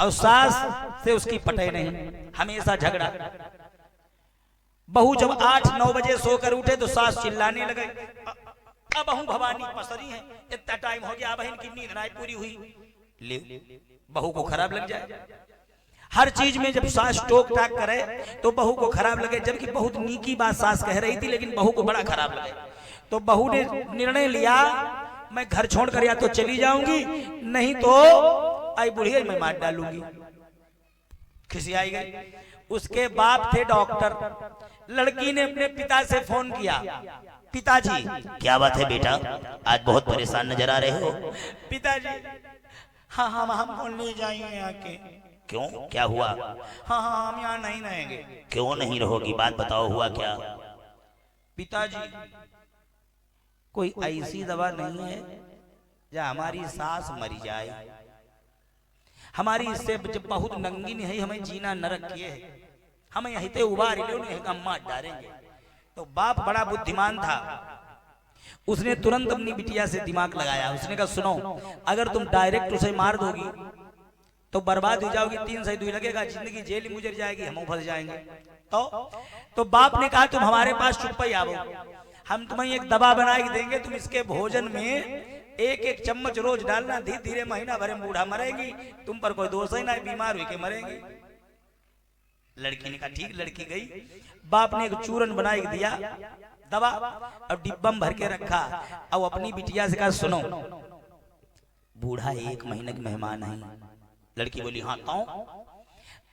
और सास से उसकी पटे नहीं, हमेशा झगड़ा। बहू जब 8-9 बजे सोकर उठे तो सास चिल्लाने लगे, अब बहू भवानी पसरी है, इतना टाइम हो गया, बहन की नींद नहीं पूरी हुई। ले बहू को खराब लग जाए। हर चीज में जब सास टोक टाक करे तो बहू को खराब लगे, जबकि बहुत नीकी बात सास कह रही थी, लेकिन बहू को बड़ा खराब लगे। तो बहू ने निर्णय लिया, मैं घर छोड़कर या तो चली जाऊंगी, नहीं तो आई बुढ़िया मैं मार डालूंगी। खिसियाई गई। उसके बाप थे डॉक्टर। लड़की ने अपने पिता से फोन किया, पिताजी क्या बात है बेटा, आज बहुत परेशान नजर आ रहे हो। पिताजी हाँ हम बोलने जाएंगे यहाँ के। क्यों, क्या हुआ? हाँ हम यहाँ नहीं रहेंगे। क्यों नहीं रहोगी, बात बताओ, हुआ क्या? पिताजी कोई ऐसी दवा नहीं है जो हमारी सास मरी जाए। हमारी इससे जब बहुत नंगी नहीं, हमें जीना न रखिए, हमें यहीं ते उबार मार डालेंगे। तो बाप बड़ा बुद्धिमान था, उसने तुरंत अपनी बिटिया से दिमाग लगाया। उसने कहा सुनो, अगर तुम डायरेक्ट उसे मार दोगी तो बर्बाद हो जाओगी, 3 से 2 लगेगा, जिंदगी जेल में गुजर जाएगी, हम फंस जाएंगे। तो बाप ने कहा तुम हमारे पास चुप ही आओ, हम तुम्हें एक दवा बना के देंगे, तुम इसके भोजन में 1-1 चम्मच रोज डालना, धीरे धीरे महीना भर में बूढ़ा मरेगी, तुम पर कोई दोष ही ना, बीमार हुई के मरेंगी। लड़की ने कहा ठीक। लड़की गई, बाप ने एक चूरन बना के दिया दवा और डिब्बा में भर के रखा, और अपनी बिटिया से कहा सुनो, बूढ़ा 1 महीने के मेहमान है। लड़की बोली हाँ तो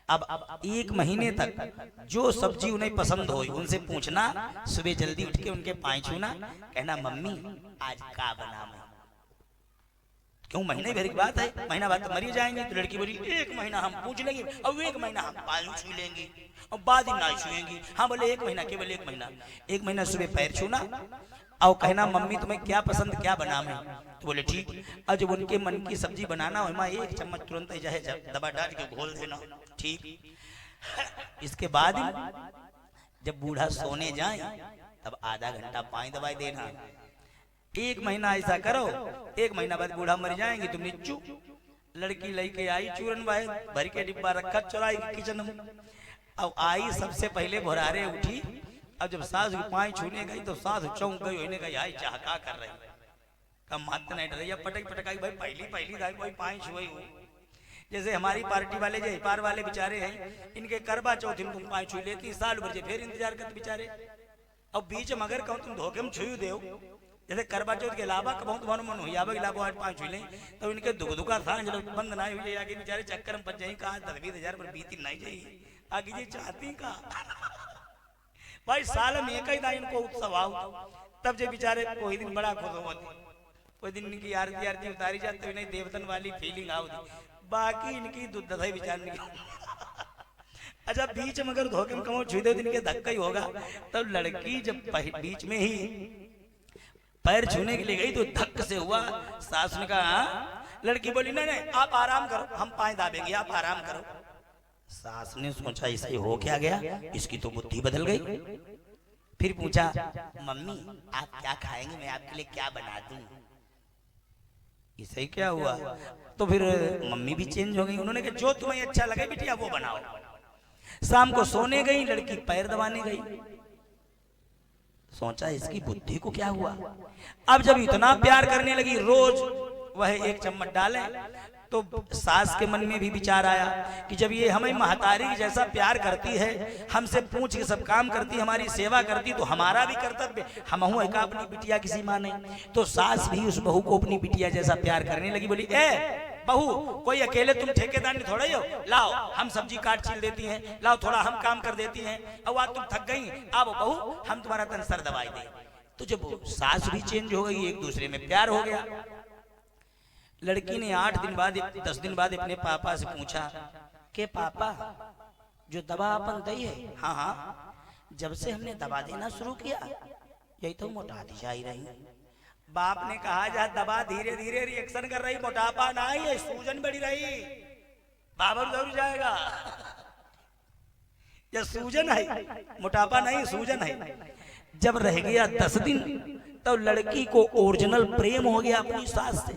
अब 1 महीने तक जो सब्जी उन्हें पसंद हो उनसे पूछना, सुबह जल्दी उठ के उनके पाँव छूना, कहना मम्मी आज का बना मैं। क्यों, महीने भर की बात है, महीना बाद तो मरी जाएंगे। तो लड़की बोली 1 महीना हम पूछ लेंगे, और 1 महीना हम पाँव छू लेंगे, और बाद ही ना छुएंगी। हाँ बोले 1 महीना, केवल 1 महीना। 1 महीना सुबह पैर छूना और कहना मम्मी तुम्हें क्या पसंद, क्या बना मैं। तो बोले ठीक। और जब उनके मन की सब्जी बनाना हो, 1 चम्मच तुरंत ही दबा डाल के घोल देना, ठीक। इसके बाद जब बूढ़ा सोने जाए तब आधा घंटा पानी दवाई देना। 1 महीना ऐसा करो, 1 महीना बाद बूढ़ा मर जाएंगे, तुम निच्चू। लड़की लेके आई चूरन भर के डिब्बा रखा, चुराई किचन में। अब आई सबसे पहले भोरारे उठी, अब जब सास की पाँव छूने गई तो सास चौंक गई, होने गई आई चाह का कर रही, कम मात नहीं डर, पटकाई भाई पहली भाई पाँव छुई हूँ। जैसे हमारी पार्टी वाले जो हिपार वाले बेचारे हैं, इनके करवा चौथ में तुम पाँव छू लेती, साल भर फिर इंतजार करते बेचारे। अब बीच में अगर कहूँ तुम धोखे में छुई दो, जैसे करवा चौथ के अलावा बहुत मन मन हुई आवा अलावा 8-5 छू लें, तो इनके दुखा था जब बंद ना हुई आगे बेचारे चक्कर में पच जाए, कहा 10-20 पर बीती नहीं जाइए आगे जी चाहती का भाई साल में 1 ही दिन इनको उत्सव आओ, तब जो बेचारे कोई दिन बड़ा खुश होती, कोई दिन इनकी आरती उतारी जाती है, नहीं देवतन वाली फीलिंग आओगी, बाकी इनकी दूध दही विचार नहीं। अच्छा बीच में अगर धोखे में कमो छू दे तो इनके धक्का ही होगा। तब लड़की जब बीच में ही पैर छूने के लिए गई तो धक्क से हुआ। सास ने कहा, लड़की बोली नहीं आप आराम करो, हम पाँव दाबेंगे, आप आराम करो। सास ने सोचा इसे हो क्या गया, इसकी तो बुद्धि बदल गई। फिर पूछा मम्मी आप क्या खाएंगे, मैं आपके लिए क्या बना दूं। इसे क्या हुआ, तो फिर मम्मी भी चेंज हो गई। उन्होंने कहा जो तुम्हें अच्छा लगे बिटिया वो बनाओ। शाम को सोने गई, लड़की पैर दबाने गई। सोचा इसकी बुद्धि को क्या हुआ। अब जब इतना प्यार करने लगी, रोज वह 1 चम्मच डाले, तो सास के मन में भी विचार आया कि जब ये हमें महतारी जैसा प्यार करती है, हमसे पूछ के सब काम करती, हमारी सेवा करती, तो हमारा भी कर्तव्य, हम एका अपनी बिटिया किसी माँ नहीं। तो सास भी उस बहू को अपनी बिटिया जैसा प्यार करने लगी। बोली ए बहू, कोई अकेले तुम ठेकेदार नहीं थोड़ा ही हो, लाओ हम सब्जी काट छील देती हैं, लाओ थोड़ा हम काम कर देती हैं, अब आज तुम थक गई, अब बहू हम तुम्हारा तन सर दवाई दें। तो जब सास भी चेंज हो गई, एक दूसरे में प्यार हो गया। लड़की ने 8 दिन बाद 10 दिन बाद अपने पापा से पूछा कि पापा जो दवा अपन दी है, हाँ जब से हमने दवा देना शुरू किया यही तो मोटाती जा रही। बाप ने कहा जा दवा धीरे धीरे रिएक्शन कर रही, मोटापा ना ही है, सूजन बढ़ी रही, बाबा जरूर जाएगा। यह सूजन है, मोटापा नहीं सूजन है। जब रह गया 10 दिन तो लड़की को ओरिजिनल प्रेम हो गया अपनी सास से।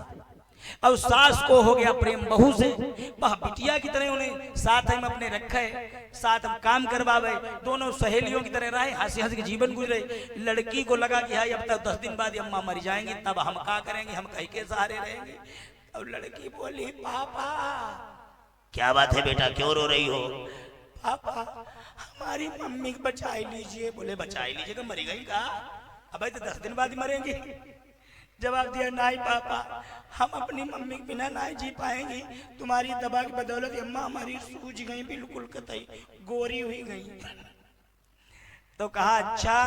और सास को हो गया प्रेम बहू से, वह बिटिया की तरह उन्हें साथ हम अपने रखे, साथ हम काम करवावे, दोनों सहेलियों की तरह रहे, हंसी हंसी के जीवन गुजरे। लड़की को लगा कि हाई अब तक 10 दिन बाद अम्मा मर जाएंगी, तब हम क्या करेंगे, हम कहीं के सहारे रहेंगे। और लड़की बोली पापा। क्या बात है बेटा, क्यों रो रही हो? पापा हमारी मम्मी को बचा लीजिए। बोले बचा लीजिएगा, मरी गई का? अब तो 10 दिन बाद ही मरेंगी। जवाब दिया नहीं पापा, हम अपनी मम्मी के बिना नहीं जी पाएंगे, तुम्हारी दवा की बदौलत अम्मा हमारी सूझ गई, बिल्कुल कतई गोरी हुई गई। तो कहा अच्छा,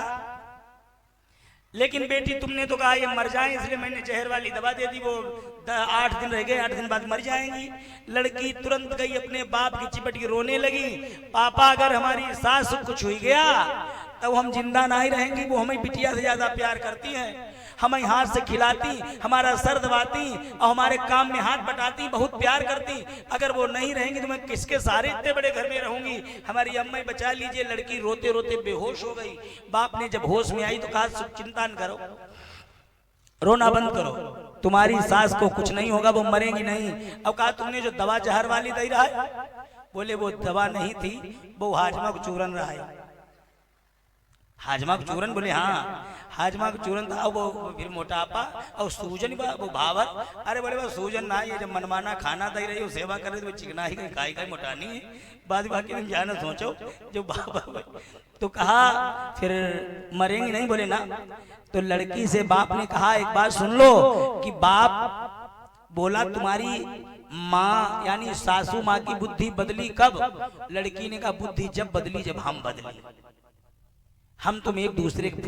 लेकिन बेटी तुमने तो कहा ये मर जाए, इसलिए मैंने जहर वाली दवा दे दी, वो 8 दिन रह गए, 8 दिन बाद मर जाएंगी। लड़की तुरंत गई अपने बाप की चिपट के रोने लगी, पापा अगर हमारी सास को कुछ हो गया तो हम जिंदा नहीं रहेंगी, वो हमें बिटिया से ज्यादा प्यार करती हैं, हमें हाथ से खिलाती, हमारा सर दबाती और हमारे काम में हाथ बटाती, बहुत प्यार करती। अगर वो नहीं रहेंगी तो मैं किसके सहारे इतने बड़े घर में रहूंगी, हमारी अम्मा बचा लीजिए। लड़की रोते रोते बेहोश हो गई। बाप ने जब होश में आई तो कहा चिंता न करो, रोना बंद करो, तुम्हारी सास को कुछ नहीं होगा, वो मरेंगी नहीं। अब कहा तुमने जो दवा जहर वाली दे रहा है? बोले वो दवा नहीं थी, वो हाजमा का चूरन रहा है। हाजमा का चूरन? बोले हाँ हाजमा का चूरन था। वो फिर मोटापा और सूजन वो भावर। अरे बोले वो सूजन ना, ये जब मनमाना खाना दे रही हो, सेवा कर रही तो चिकना ही खाई खाई मोटानी है, बाद बाकी तुम जाना सोचो जो बाबा। तो कहा फिर मरेंगे नहीं? बोले ना। तो लड़की से बाप ने कहा एक बात सुन लो, कि बाप बोला तुम्हारी माँ यानी सासू माँ की बुद्धि बदली कब? लड़की ने कहा बुद्धि जब बदली जब हम बदली, हम तुम एक दूसरे के